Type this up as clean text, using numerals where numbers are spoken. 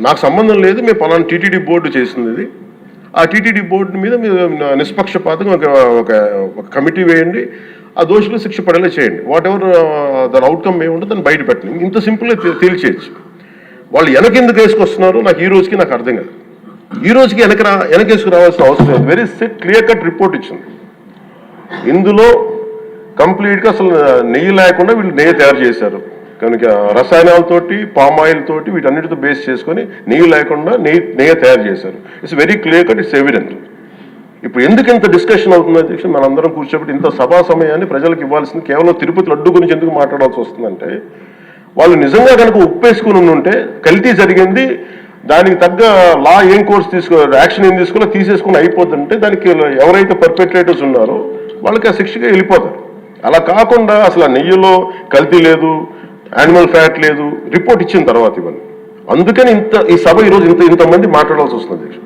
నాకు సంబంధం లేదు, మేము పలానా టీటీడీ బోర్డు చేసింది ఇది, ఆ టీటీడీ బోర్డు మీద మీరు నిష్పక్షపాతంగా ఒక కమిటీ వేయండి, ఆ దోషులు శిక్ష పడేలా చేయండి, వాట్ ఎవర్ దాని అవుట్కమ్ ఏముంటుందో దాన్ని బయట పెట్టండి. ఇంత సింపుల్గా తేల్చేయచ్చు. వాళ్ళు వెనకెందుకు వేసుకొస్తున్నారు నాకు ఈ రోజుకి నాకు అర్థం కాదు. ఈ రోజుకి వెనకేసుకు రావాల్సిన అవసరం లేదు. వెరీ క్లియర్ కట్ రిపోర్ట్ ఇచ్చింది. ఇందులో కంప్లీట్గా అసలు నెయ్యి లేకుండా వీళ్ళు నెయ్యి తయారు చేశారు కనుక రసాయనాలతోటి పామాయిల్ తోటి వీటన్నిటితో బేస్ చేసుకొని నెయ్యి లేకుండా నెయ్యి తయారు చేశారు. It's very clear cut, it's evident. ఇప్పుడు ఎందుకు ఇంత డిస్కషన్ అవుతుంది అధ్యక్ష? మనందరం కూర్చోబెట్టి ఇంత సభా సమయాన్ని ప్రజలకు ఇవ్వాల్సింది కేవలం తిరుపతి లడ్డు గురించి ఎందుకు మాట్లాడాల్సి వస్తుందంటే, వాళ్ళు నిజంగా కనుక ఉప్పేసుకుని ఉంటే కల్తీ జరిగింది, దానికి తగ్గ లా ఏం కోర్స్ యాక్షన్ ఏం తీసుకోవాలో తీసేసుకుని అయిపోతుంటే దానికి ఎవరైతే పర్పెట్రేటర్స్ ఉన్నారో వాళ్ళకి ఆ శిక్షగా వెళ్ళిపోతారు. అలా కాకుండా అసలు ఆ నెయ్యిలో కల్తీ లేదు, యానిమల్ ఫ్యాట్ లేదు, రిపోర్ట్ ఇచ్చిన తర్వాత ఇవన్నీ. అందుకని ఈ సభ ఈరోజు ఇంతమంది మాట్లాడాల్సి వస్తుంది అధ్యక్ష.